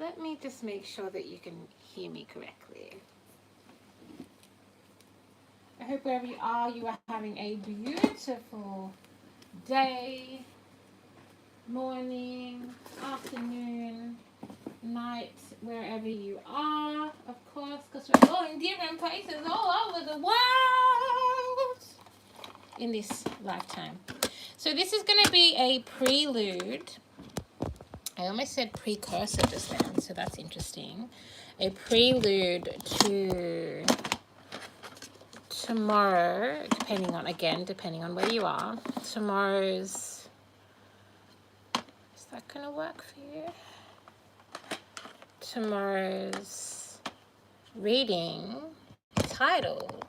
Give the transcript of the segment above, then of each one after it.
let me just make sure that you can hear me correctly. I hope wherever you are having a beautiful day, morning, afternoon, night, wherever you are, of course, because we're all in different places all over the world in this lifetime. So this is going to be a prelude. I almost said precursor just then, so that's interesting. A prelude to tomorrow, depending on where you are. Tomorrow's, is that going to work for you? Tomorrow's reading titled,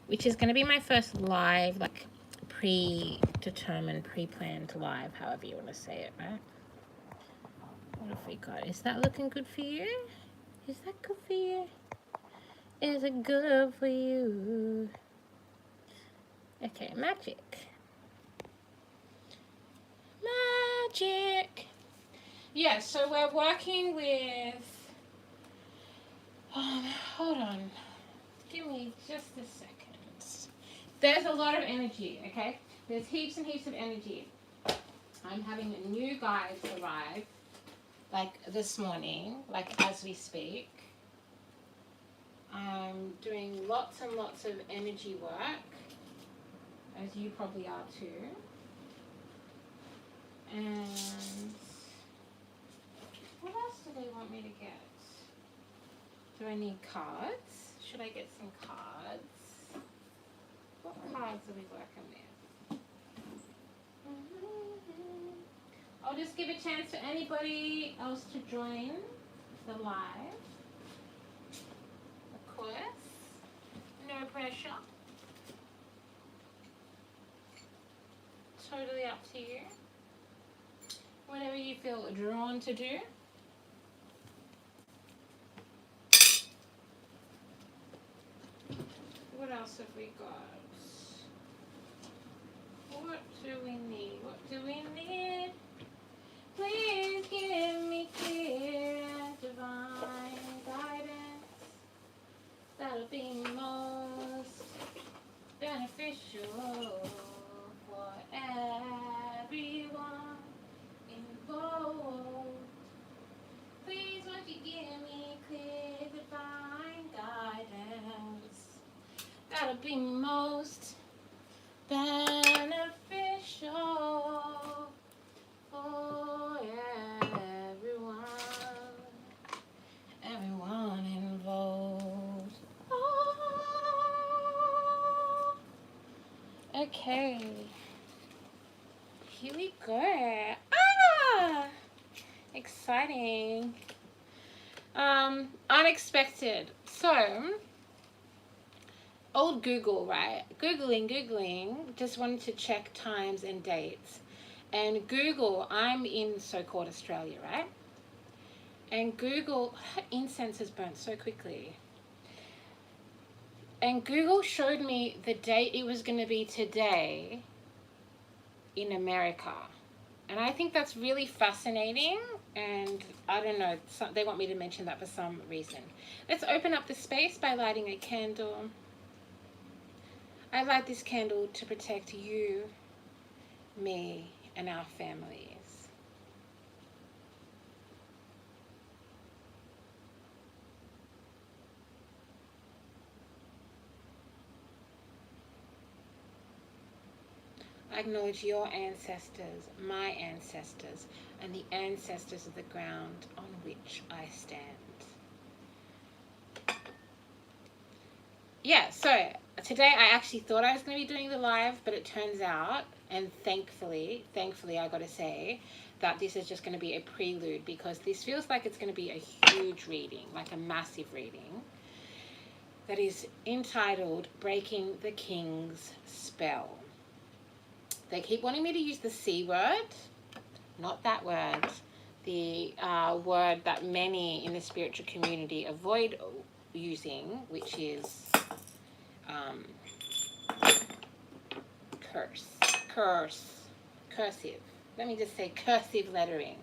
which is going to be my first live, like predetermined, pre-planned live, however you want to say it, right? What have we got? Is that looking good for you? Is that good for you? Is it good for you? Okay, magic. Magic. Yeah, so we're working with... hold on. Give me just a second. There's a lot of energy, okay? There's heaps and heaps of energy. I'm having new guides arrive, like this morning, like as we speak. I'm doing lots and lots of energy work, as you probably are too. And what else do they want me to get? Do I need cards? Should I get some cards? What cards are we working with? I'll just give a chance for anybody else to join the live. Of course, no pressure. Totally up to you. Whatever you feel drawn to do. What else have we got? What do we need? What do we need? Please give me clear and divine guidance that'll be most beneficial for everyone involved. Please won't you give me clear divine guidance that'll be most beneficial for everyone involved. Oh. Okay, here we go. Exciting. Unexpected. So, old Google, right? Googling, just wanted to check times and dates. And Google, I'm in so-called Australia, right? And Google, incense is burnt so quickly. And Google showed me the date it was going to be today in America. And I think that's really fascinating. And I don't know, they want me to mention that for some reason. Let's open up the space by lighting a candle. I light this candle to protect you, me, and our families. I acknowledge your ancestors, my ancestors, and the ancestors of the ground on which I stand. Yeah, so today I actually thought I was going to be doing the live, but it turns out, and thankfully I got to say, that this is just going to be a prelude, because this feels like it's going to be a huge reading, like a massive reading, that is entitled Breaking the King's Spell. They keep wanting me to use the C word, not that word, the word that many in the spiritual community avoid using, which is cursive. Let me just say cursive lettering.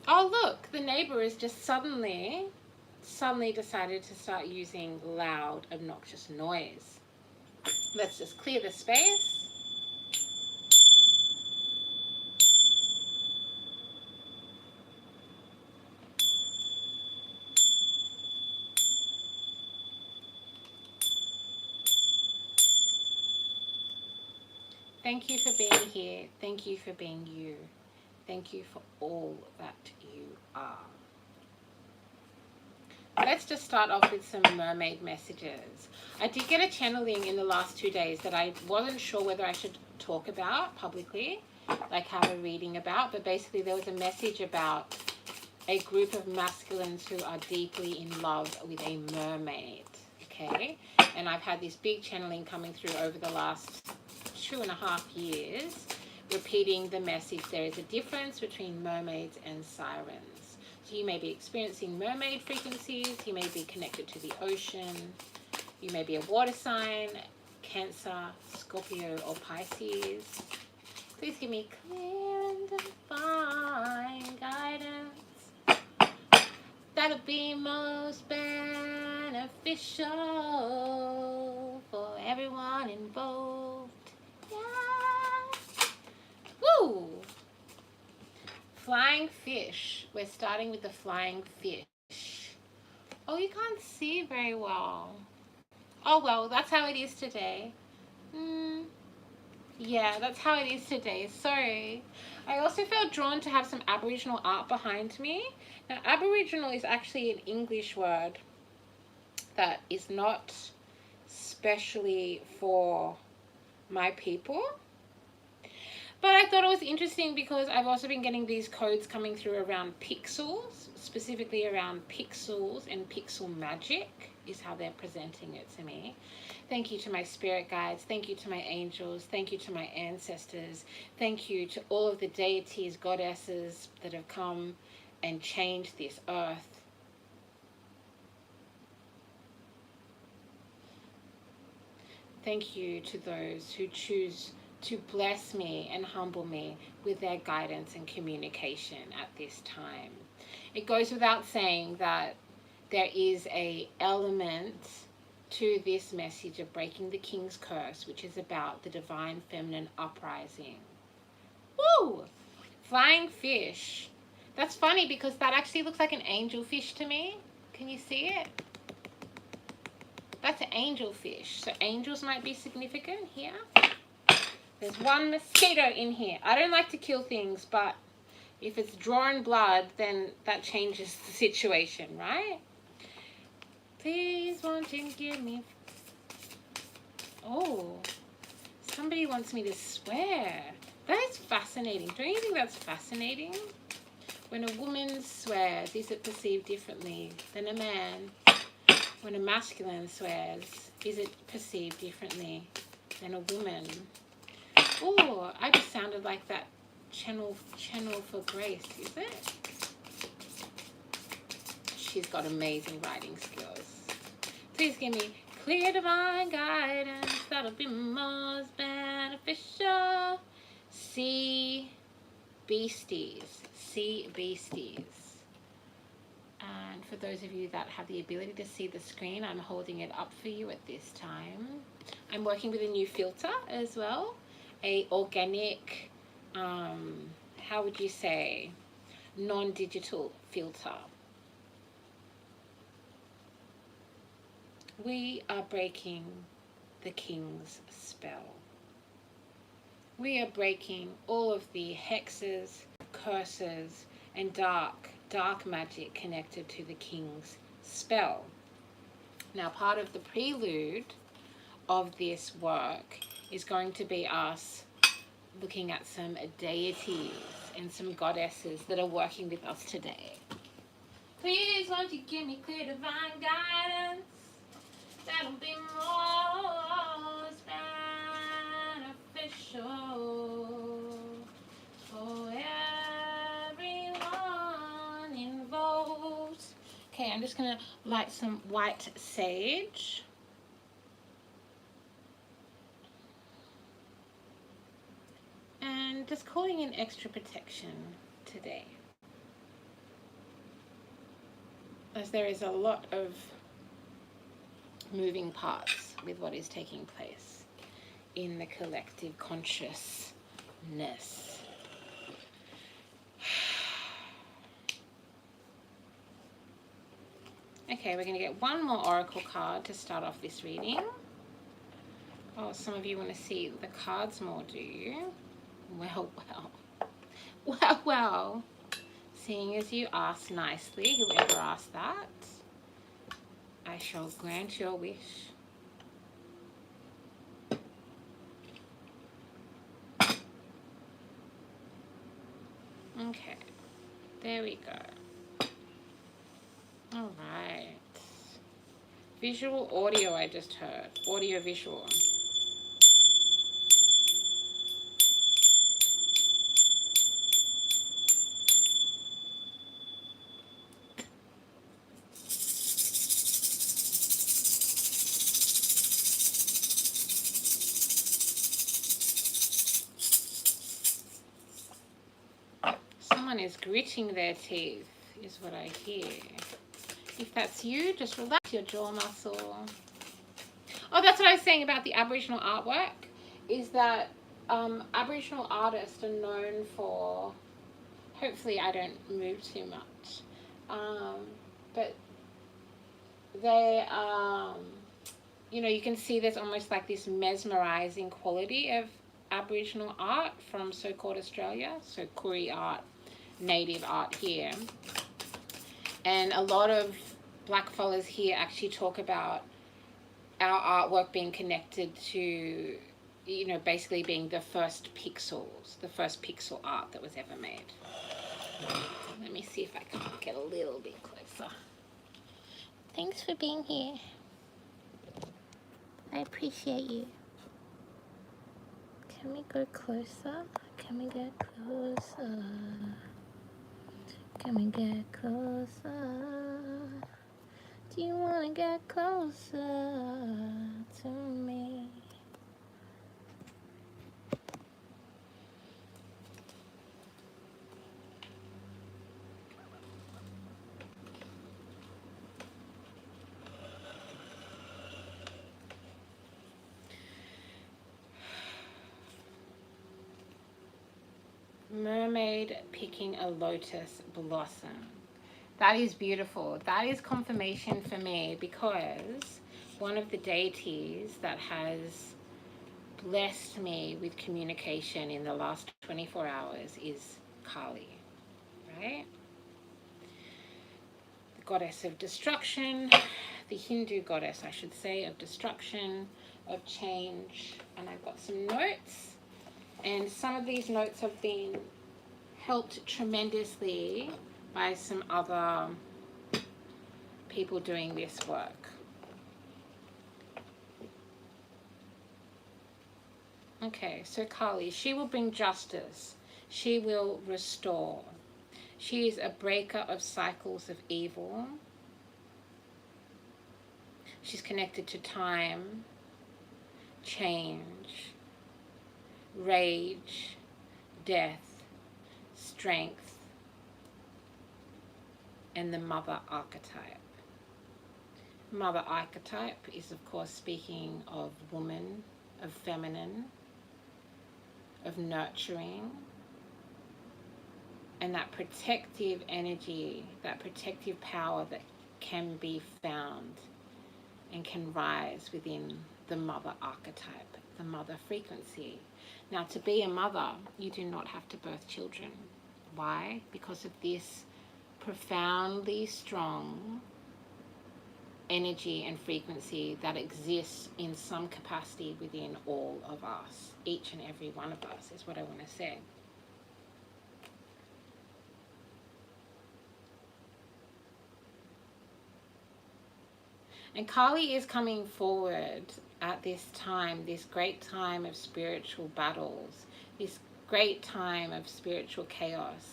Oh, look, the neighbor is just suddenly decided to start using loud, obnoxious noise. Let's just clear the space. Thank you for being here. Thank you for being you. Thank you for all that you are. Let's just start off with some mermaid messages. I did get a channeling in the last 2 days that I wasn't sure whether I should talk about publicly, like have a reading about, but basically there was a message about a group of masculines who are deeply in love with a mermaid, okay? And I've had this big channeling coming through over the last 2.5 years, repeating the message, there is a difference between mermaids and sirens. So you may be experiencing mermaid frequencies, you may be connected to the ocean, you may be a water sign, Cancer, Scorpio, or Pisces. Please give me clear and divine guidance. That'll be most beneficial for everyone involved. Yeah. Woo! Flying fish. We're starting with the flying fish. Oh, you can't see very well. Oh, well, that's how it is today. Yeah, that's how it is today. Sorry. I also felt drawn to have some Aboriginal art behind me. Now, Aboriginal is actually an English word that is not specially for my people. But I thought it was interesting because I've also been getting these codes coming through around pixels, specifically around pixels and pixel magic is how they're presenting it to me. Thank you to my spirit guides. Thank you to my angels. Thank you to my ancestors. Thank you to all of the deities, goddesses that have come and changed this earth. Thank you to those who choose to bless me and humble me with their guidance and communication at this time. It goes without saying that there is an element to this message of breaking the king's curse, which is about the divine feminine uprising. Woo! Flying fish. That's funny because that actually looks like an angel fish to me. Can you see it? That's an angel fish. So angels might be significant here. There's one mosquito in here. I don't like to kill things, but if it's drawing blood, then that changes the situation, right? Please won't you give me... Oh, somebody wants me to swear. That is fascinating. Don't you think that's fascinating? When a woman swears, is it perceived differently than a man? When a masculine swears, is it perceived differently than a woman? Oh, I just sounded like that channel for Grace, is it? She's got amazing writing skills. Please give me clear divine guidance. That'll be most beneficial. Sea beasties. Sea beasties. And for those of you that have the ability to see the screen, I'm holding it up for you at this time. I'm working with a new filter as well. A organic, how would you say, non-digital filter. We are breaking the king's spell. We are breaking all of the hexes, curses, and dark magic connected to the king's spell. Now, part of the prelude of this work is going to be us looking at some deities and some goddesses that are working with us today. Please won't you give me clear divine guidance? That'll be most beneficial for everyone involved. Okay, I'm just gonna light some white sage. And just calling in extra protection today. as there is a lot of moving parts with what is taking place in the collective consciousness. Okay, we're going to get one more oracle card to start off this reading. Oh, some of you want to see the cards more, do you? Well, well. Well, well. Seeing as you asked nicely, whoever asked that, I shall grant your wish. Okay, there we go. All right. Visual audio, I just heard. Audio visual. Someone is gritting their teeth, is what I hear. If that's you, just relax your jaw muscle. Oh, that's what I was saying about the Aboriginal artwork, is that Aboriginal artists are known for, hopefully I don't move too much, but they, you know, you can see there's almost like this mesmerizing quality of Aboriginal art from so-called Australia, so Koori art, native art here. And a lot of blackfellas here actually talk about our artwork being connected to, you know, basically being the first pixels, the first pixel art that was ever made. Let me see if I can get a little bit closer. Thanks for being here. I appreciate you. Can we go closer? Can we get closer? Can we get closer? Do you want to get closer to me? Mermaid picking a lotus blossom. That is beautiful. That is confirmation for me, because one of the deities that has blessed me with communication in the last 24 hours is Kali, right? The goddess of destruction, the Hindu goddess, I should say, of destruction, of change. And I've got some notes, and some of these notes have been helped tremendously by some other people doing this work. Okay, so Kali, she will bring justice. She will restore. She is a breaker of cycles of evil. She's connected to time, change, rage, death, strength, and the mother archetype. Mother archetype is, of course, speaking of woman, of feminine, of nurturing, and that protective energy, that protective power that can be found and can rise within the mother archetype, the mother frequency. Now, to be a mother, you do not have to birth children. Why? Because of this profoundly strong energy and frequency that exists in some capacity within all of us. Each and every one of us is what I want to say. And Kali is coming forward at this time, this great time of spiritual battles, this great time of spiritual chaos.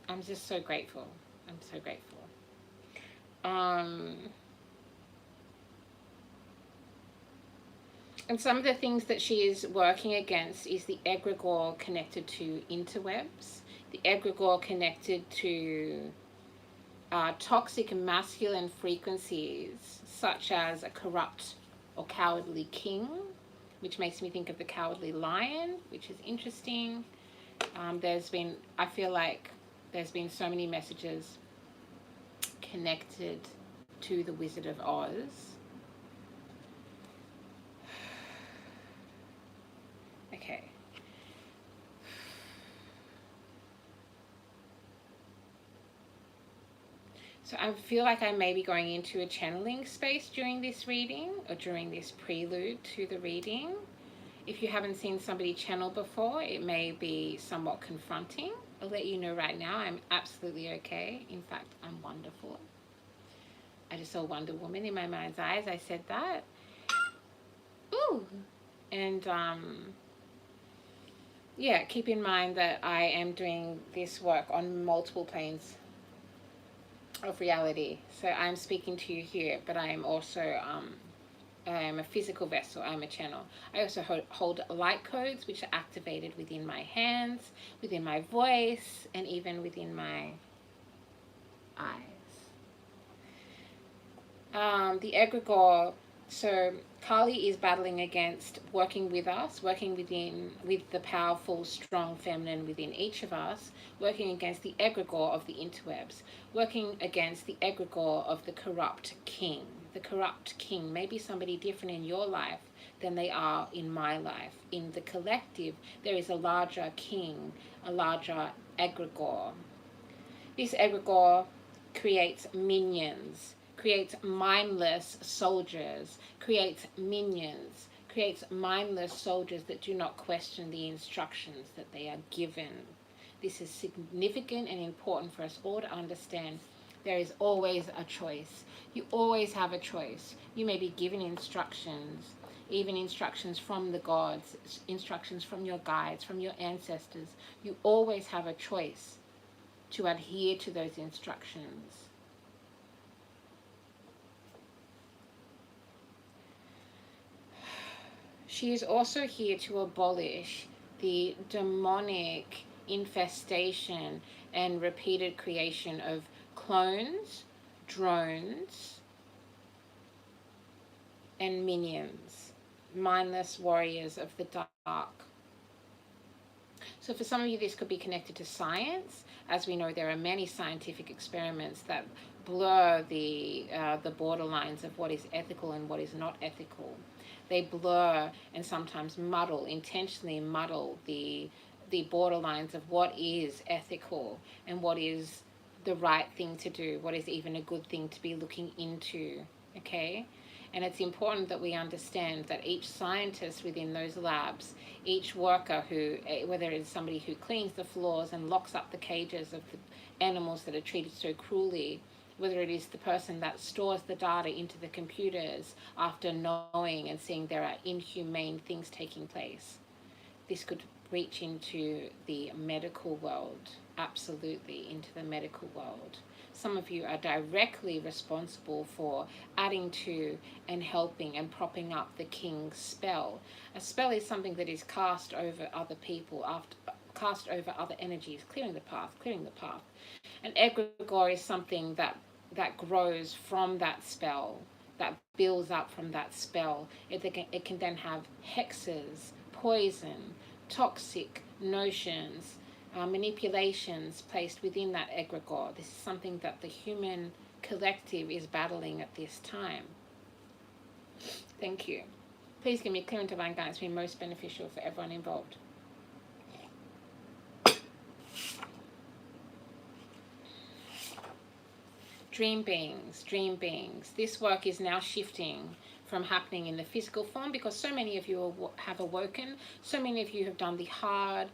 I'm just so grateful. I'm so grateful. And some of the things that she is working against is the egregore connected to interwebs, the egregore connected to toxic masculine frequencies, such as a corrupt or cowardly king, which makes me think of the cowardly lion, which is interesting. I feel like there's been so many messages connected to the Wizard of Oz. Okay. So I feel like I may be going into a channeling space during this reading, or during this prelude to the reading. If you haven't seen somebody channel before, it may be somewhat confronting. I'll let you know right now, I'm absolutely okay. In fact, I'm wonderful. I just saw Wonder Woman in my mind's eye as I said that. Ooh. And yeah, keep in mind that I am doing this work on multiple planes of reality. So I'm speaking to you here, but I am also I am a physical vessel. I'm a channel. I also hold light codes, which are activated within my hands, within my voice, and even within my eyes. The egregore. So Kali is battling against, working with us, working with the powerful, strong feminine within each of us, working against the egregore of the interwebs, working against the egregore of the corrupt king. The corrupt king may be somebody different in your life than they are in my life. In the collective, there is a larger king, a larger egregore. This egregore creates minions, creates mindless soldiers, creates minions, creates mindless soldiers that do not question the instructions that they are given. This is significant and important for us all to understand. There is always a choice. You always have a choice. You may be given instructions, even instructions from the gods, instructions from your guides, from your ancestors. You always have a choice to adhere to those instructions. She is also here to abolish the demonic infestation and repeated creation of clones, drones, and minions, mindless warriors of the dark. So for some of you, this could be connected to science. As we know, there are many scientific experiments that blur the borderlines of what is ethical and what is not ethical. They blur and sometimes intentionally muddle the borderlines of what is ethical and what is the right thing to do, what is even a good thing to be looking into, okay? And it's important that we understand that each scientist within those labs, each worker who, whether it's somebody who cleans the floors and locks up the cages of the animals that are treated so cruelly, whether it is the person that stores the data into the computers after knowing and seeing there are inhumane things taking place. This could reach into the medical world, absolutely into the medical world. Some of you are directly responsible for adding to and helping and propping up the king's spell. A spell is something that is cast over other people, cast over other energies, clearing the path. An egregore is something that grows from that spell, that builds up from that spell. It can then have hexes, poison, toxic notions, manipulations placed within that egregore. This is something that the human collective is battling at this time. Thank you. Please give me clear and divine guidance to be most beneficial for everyone involved. Dream beings. This work is now shifting from happening in the physical form because so many of you have awoken. So many of you have done the hard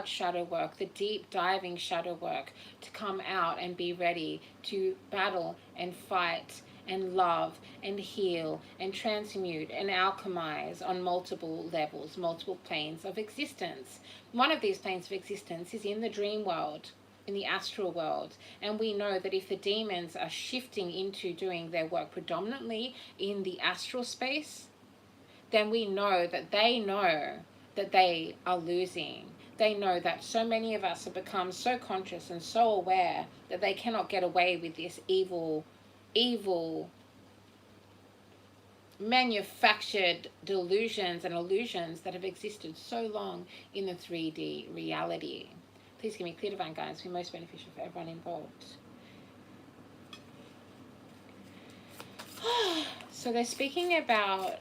shadow work, the deep diving shadow work to come out and be ready to battle and fight and love and heal and transmute and alchemize on multiple levels, multiple planes of existence. One of these planes of existence is in the dream world, in the astral world, and we know that if the demons are shifting into doing their work predominantly in the astral space, then we know that they are losing. They know that so many of us have become so conscious and so aware that they cannot get away with this evil manufactured delusions and illusions that have existed so long in the 3D reality. Please give me clear divine guidance, be most beneficial for everyone involved. So they're speaking about